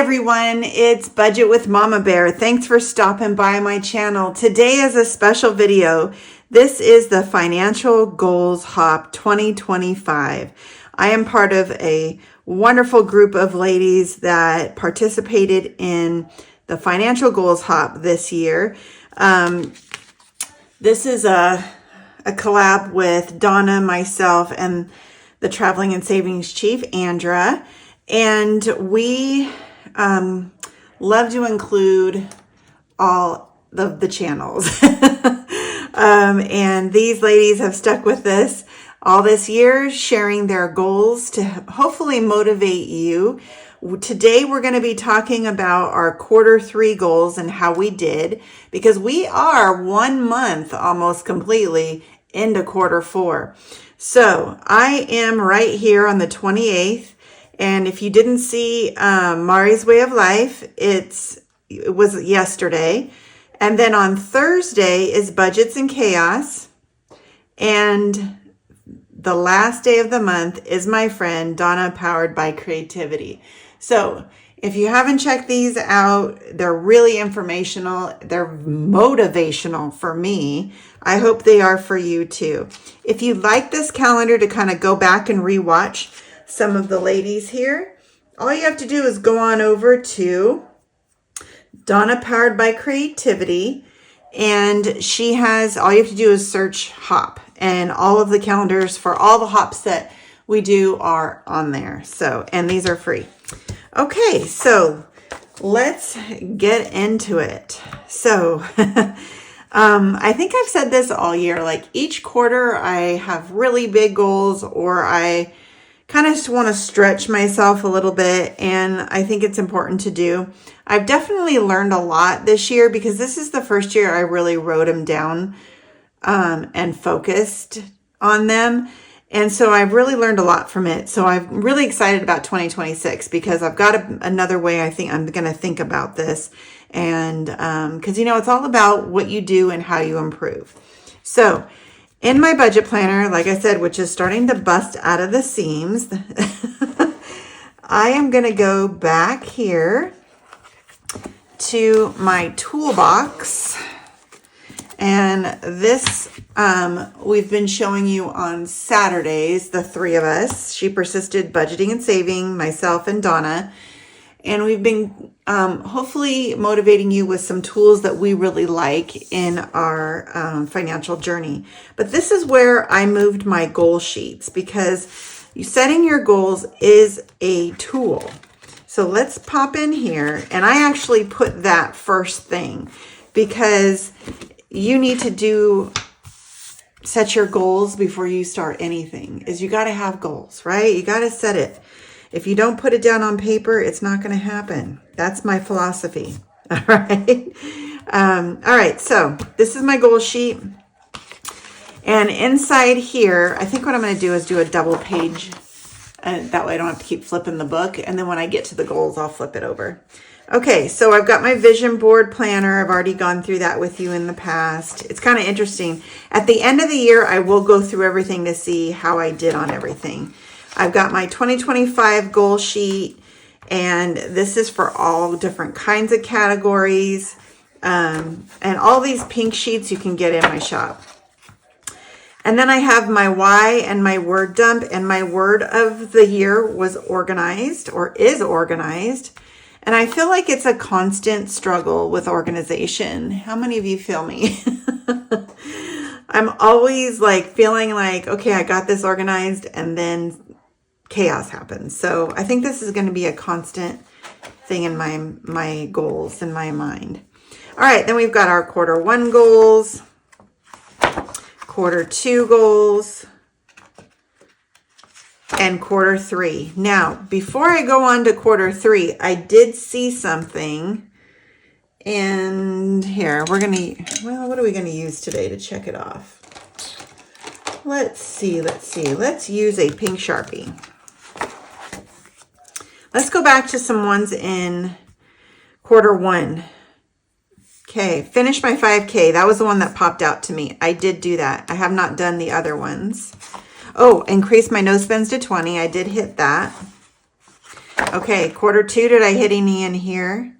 everyone, it's Budget with Mama Bear. Thanks for stopping by my channel. Today is a special video. This is the Financial Goals Hop 2025. I am part of a wonderful group of ladies that participated in the Financial Goals Hop this year. This is a collab with Donna, myself, and the Traveling and Savings Chief, Andra. And we love to include all of the channels. And these ladies have stuck with this all this year, sharing their goals to hopefully motivate you. Today, we're going to be talking about our Q3 goals and how we did, because we are 1 month almost completely into Q4. So I am right here on the 28th. And if you didn't see Mari's Way of Life, it was yesterday. And then on Thursday is Budgets and Chaos. And the last day of the month is my friend Donna, Powered by Creativity. So if you haven't checked these out, they're really informational. They're motivational for me. I hope they are for you too. If you like this calendar to kind of go back and rewatch some of the ladies here, all you have to do is go on over to Donna, Powered by Creativity, and she has, all you have to do is search hop, and all of the calendars for all the hops that we do are on there. So, and these are free. Okay, so let's get into it. So I think I've said this all year, like each quarter I have really big goals, or I kind of just want to stretch myself a little bit, and I think it's important to do. I've definitely learned a lot this year, because this is the first year I really wrote them down and focused on them. And so I've really learned a lot from it. So I'm really excited about 2026, because I've got another way I think I'm going to think about this. And because, it's all about what you do and how you improve. So in my budget planner, like I said, which is starting to bust out of the seams, I am going to go back here to my toolbox. And this, we've been showing you on Saturdays, the three of us, She Persisted, Budgeting and Saving, myself and Donna. And we've been hopefully motivating you with some tools that we really like in our financial journey. But this is where I moved my goal sheets, because setting your goals is a tool. So let's pop in here. And I actually put that first thing, because you need to set your goals before you start anything. Is you got to have goals, right? You got to set it. If you don't put it down on paper, it's not going to happen. That's my philosophy. All right. All right. So this is my goal sheet. And inside here, I think what I'm going to do is do a double page. That way I don't have to keep flipping the book. And then when I get to the goals, I'll flip it over. Okay. So I've got my vision board planner. I've already gone through that with you in the past. It's kind of interesting. At the end of the year, I will go through everything to see how I did on everything. I've got my 2025 goal sheet, and this is for all different kinds of categories. And all these pink sheets you can get in my shop. And then I have my why and my word dump, and my word of the year was organized, or is organized. And I feel like it's a constant struggle with organization. How many of you feel me? I'm always feeling like, okay, I got this organized, and then chaos happens. So I think this is going to be a constant thing in my goals in my mind. All right, then we've got our Q1 goals, Q2 goals, and Q3. Now, before I go on to Q3, I did see something. And here, what are we going to use today to check it off? Let's see. Let's use a pink Sharpie. Let's go back to some ones in Q1. Okay, finish my 5K. That was the one that popped out to me. I did do that. I have not done the other ones. Oh, increase my no spends to 20. I did hit that. Okay, quarter two, did I hit any in here?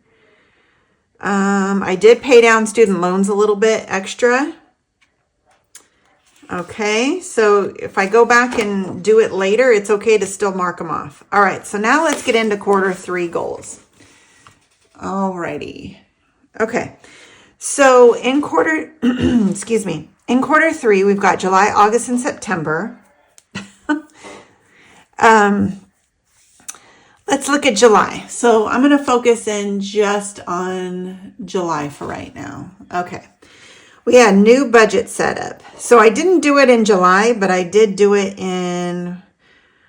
I did pay down student loans a little bit extra. Okay, so if I go back and do it later, it's okay to still mark them off. All right, so now let's get into quarter three goals. Alrighty. Okay, so in quarter, excuse me, in quarter three, we've got July, August, and September. Let's look at July. So I'm going to focus in just on July for right now. Okay. We had new budget setup. So I didn't do it in July, but I did do it in,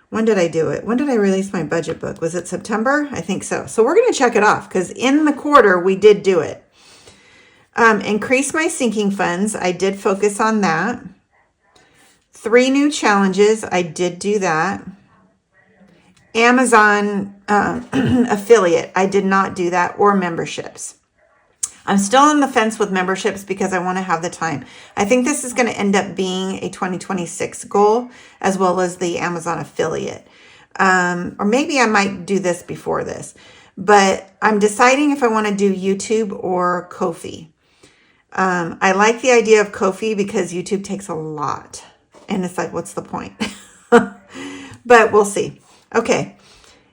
when did I do it? When did I release my budget book? Was it September? I think so. So we're going to check it off because in the quarter we did do it. Increase my sinking funds. I did focus on that. 3 new challenges. I did do that. Amazon affiliate. I did not do that, or memberships. I'm still on the fence with memberships because I want to have the time. I think this is going to end up being a 2026 goal as well as the Amazon affiliate. Or maybe I might do this before this. But I'm deciding if I want to do YouTube or Ko-fi. I like the idea of Ko-fi because YouTube takes a lot. And it's like, what's the point? But we'll see. Okay.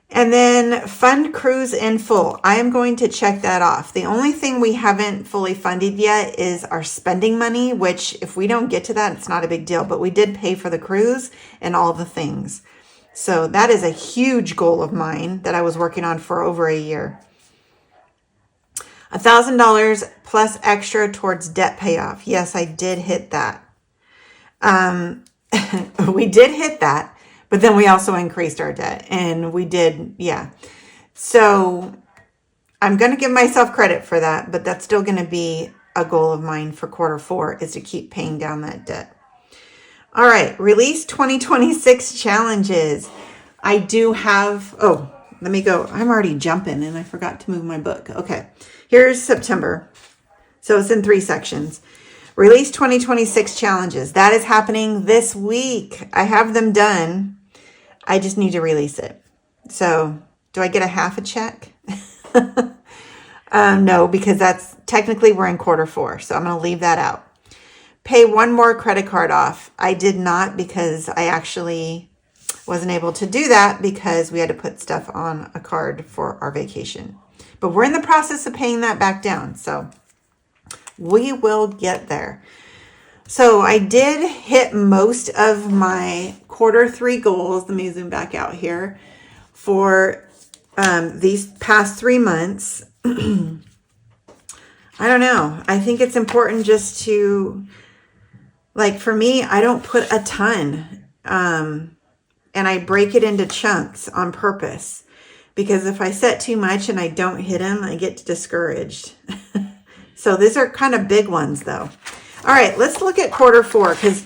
And then fund cruise in full. I am going to check that off. The only thing we haven't fully funded yet is our spending money, which if we don't get to that, it's not a big deal. But we did pay for the cruise and all the things. So that is a huge goal of mine that I was working on for over a year. $1,000 plus extra towards debt payoff. Yes, I did hit that. We did hit that. But then we also increased our debt, and we did, yeah. So I'm going to give myself credit for that, but that's still going to be a goal of mine for quarter four, is to keep paying down that debt. All right, release 2026 challenges. I do have, oh, let me go. I'm already jumping, and I forgot to move my book. Okay, here's September. So it's in 3 sections. Release 2026 challenges. That is happening this week. I have them done. I just need to release it. So do I get a half a check? No, because that's technically we're in quarter four. So I'm going to leave that out. Pay 1 more credit card off. I did not because I actually wasn't able to do that because we had to put stuff on a card for our vacation. But we're in the process of paying that back down. So we will get there. So I did hit most of my quarter 3 goals. Let me zoom back out here for these past 3 months. I don't know. I think it's important just to, like for me, I don't put a ton and I break it into chunks on purpose because if I set too much and I don't hit them, I get discouraged. So these are kind of big ones though. All right, let's look at quarter 4 because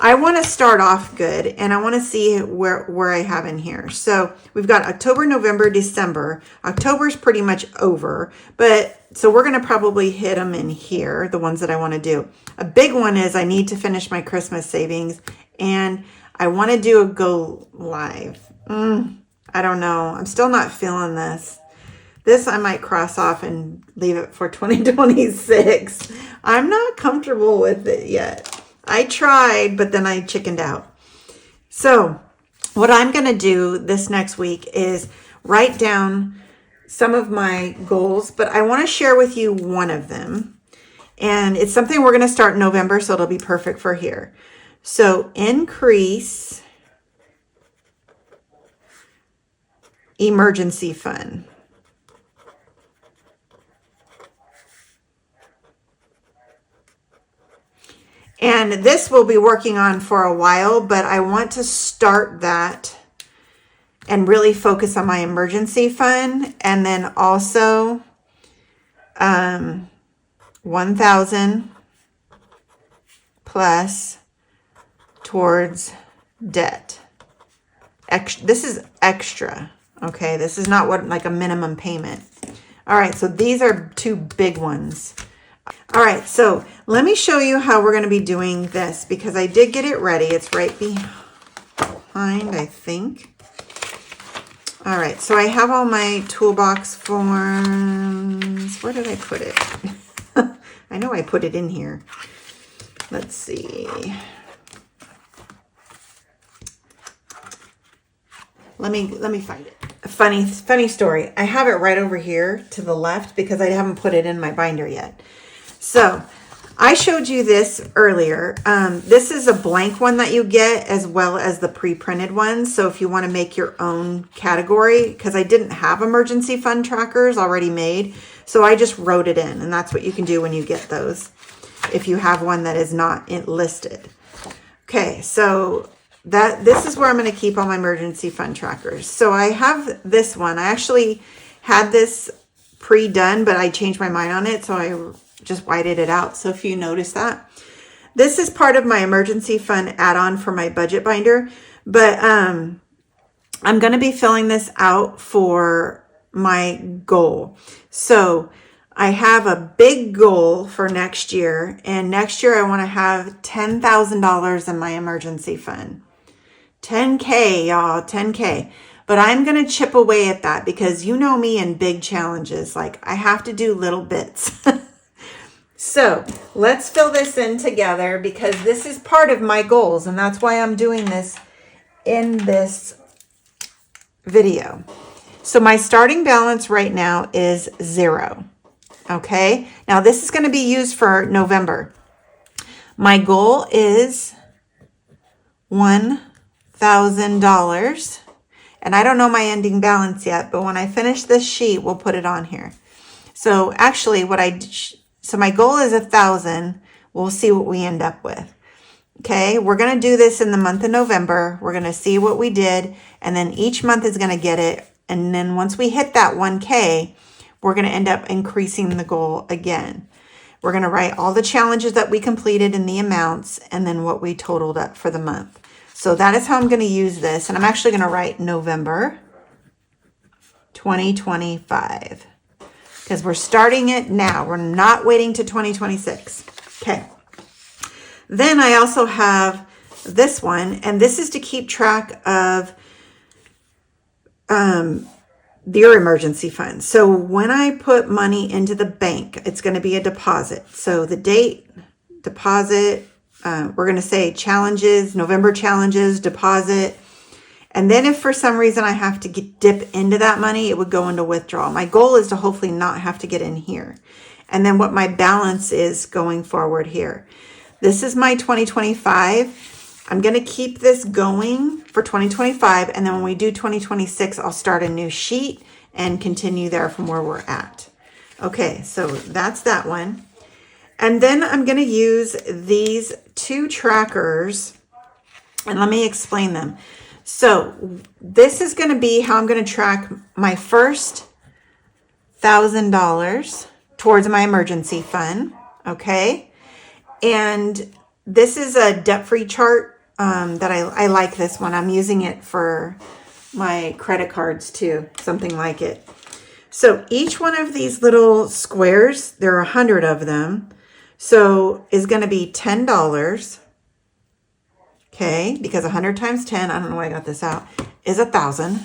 I want to start off good and I want to see where I have in here. So we've got October, November, December. October's pretty much over, but so we're going to probably hit them in here, the ones that I want to do. A big one is I need to finish my Christmas savings and I want to do a go live. I don't know. I'm still not feeling this. This I might cross off and leave it for 2026. I'm not comfortable with it yet. I tried, but then I chickened out. So what I'm going to do this next week is write down some of my goals, but I want to share with you one of them. And it's something we're going to start in November, so it'll be perfect for here. So increase emergency fund. And this we'll be working on for a while, but I want to start that and really focus on my emergency fund. And then also 1,000 plus towards debt. This is extra. Okay, this is not what like a minimum payment. All right, so these are 2 big ones. All right, so let me show you how we're going to be doing this because I did get it ready. It's right behind, I think. All right, so I have all my toolbox forms. Where did I put it? I know I put it in here. Let's see. Let me find it. A funny story. I have it right over here to the left because I haven't put it in my binder yet. So I showed you this earlier. This is a blank one that you get as well as the pre-printed ones. So if you want to make your own category, because I didn't have emergency fund trackers already made, so I just wrote it in, and that's what you can do when you get those if you have one that is not listed. Okay, so this is where I'm going to keep all my emergency fund trackers. So I have this one. I actually had this pre-done, but I changed my mind on it, so I just whited it out. So if you notice that, this is part of my emergency fund add-on for my budget binder, but I'm going to be filling this out for my goal. So I have a big goal for next year, and next year I want to have $10,000 in my emergency fund. 10K, y'all, 10K. But I'm going to chip away at that because you know me in big challenges. Like, I have to do little bits. So let's fill this in together because this is part of my goals, and that's why I'm doing this in this video. So my starting balance right now is 0. Okay. Now this is going to be used for November. My goal is $1,000. And I don't know my ending balance yet, but when I finish this sheet, we'll put it on here. So actually so my goal is 1,000. We'll see what we end up with. Okay. We're going to do this in the month of November. We're going to see what we did. And then each month is going to get it. And then once we hit that 1K, we're going to end up increasing the goal again. We're going to write all the challenges that we completed and the amounts, and then what we totaled up for the month. So that is how I'm going to use this. And I'm actually going to write November 2025 because we're starting it now. We're not waiting to 2026. Okay. Then I also have this one, and this is to keep track of your emergency fund. So when I put money into the bank, it's going to be a deposit. So the date, deposit, we're going to say challenges, November challenges, deposit. And then if for some reason I have to dip into that money, it would go into withdrawal. My goal is to hopefully not have to get in here. And then what my balance is going forward here. This is my 2025. I'm going to keep this going for 2025. And then when we do 2026, I'll start a new sheet and continue there from where we're at. Okay, so that's that one. And then I'm going to use these 2 trackers, and let me explain them. So this is going to be how I'm going to track my first $1,000 towards my emergency fund. Okay. And this is a debt-free chart that I like this one. I'm using it for my credit cards too, something like it. So each one of these little squares, there are 100 of them. So is going to be $10. Okay, because 100 times 10, I don't know why I got this out, is 1,000.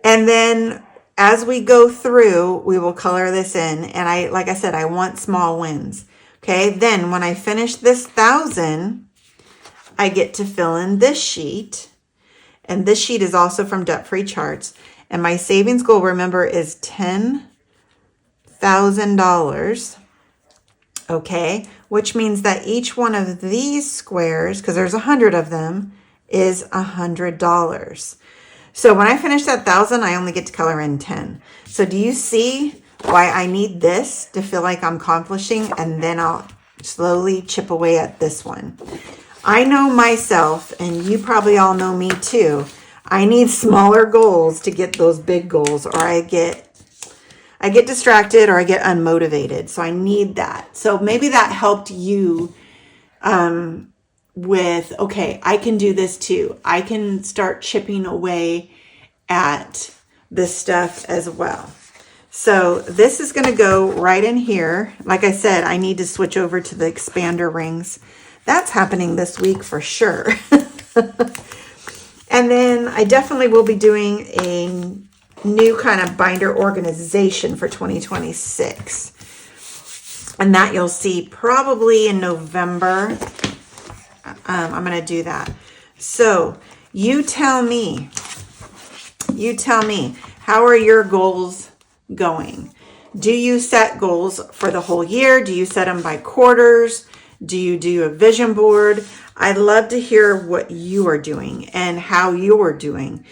And then as we go through, we will color this in. And like I said, I want small wins. Okay, then when I finish this 1,000, I get to fill in this sheet. And this sheet is also from Debt Free Charts. And my savings goal, remember, is $10,000. Okay, which means that each one of these squares, because there's 100 of them, is $100. So when I finish that 1,000, I only get to color in 10. So do you see why I need this to feel like I'm accomplishing? And then I'll slowly chip away at this one. I know myself, and you probably all know me too. I need smaller goals to get those big goals, or I get distracted or I get unmotivated. So I need that. So maybe that helped you with, okay, I can do this too. I can start chipping away at this stuff as well. So this is going to go right in here. Like I said, I need to switch over to the expander rings. That's happening this week for sure. And then I definitely will be doing a new kind of binder organization for 2026. And that you'll see probably in November. I'm going to do that. So you tell me, how are your goals going? Do you set goals for the whole year? Do you set them by quarters? Do you do a vision board? I'd love to hear what you are doing and how you're doing.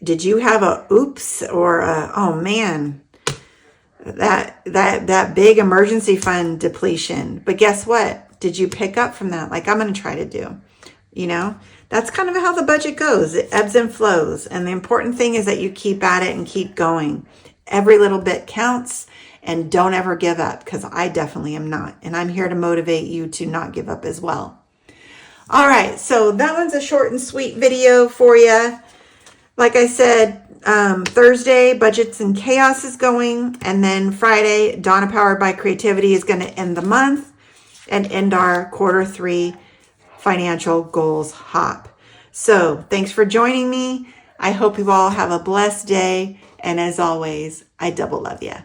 Did you have a oops or a, oh man, that big emergency fund depletion? But guess what? Did you pick up from that? Like I'm going to try to do, that's kind of how the budget goes. It ebbs and flows. And the important thing is that you keep at it and keep going. Every little bit counts, and don't ever give up, because I definitely am not. And I'm here to motivate you to not give up as well. All right. So that one's a short and sweet video for you. Like I said, Thursday, Budgets and Chaos is going. And then Friday, Donna Powered by Creativity is going to end the month and end our Q3 financial goals hop. So thanks for joining me. I hope you all have a blessed day. And as always, I double love you.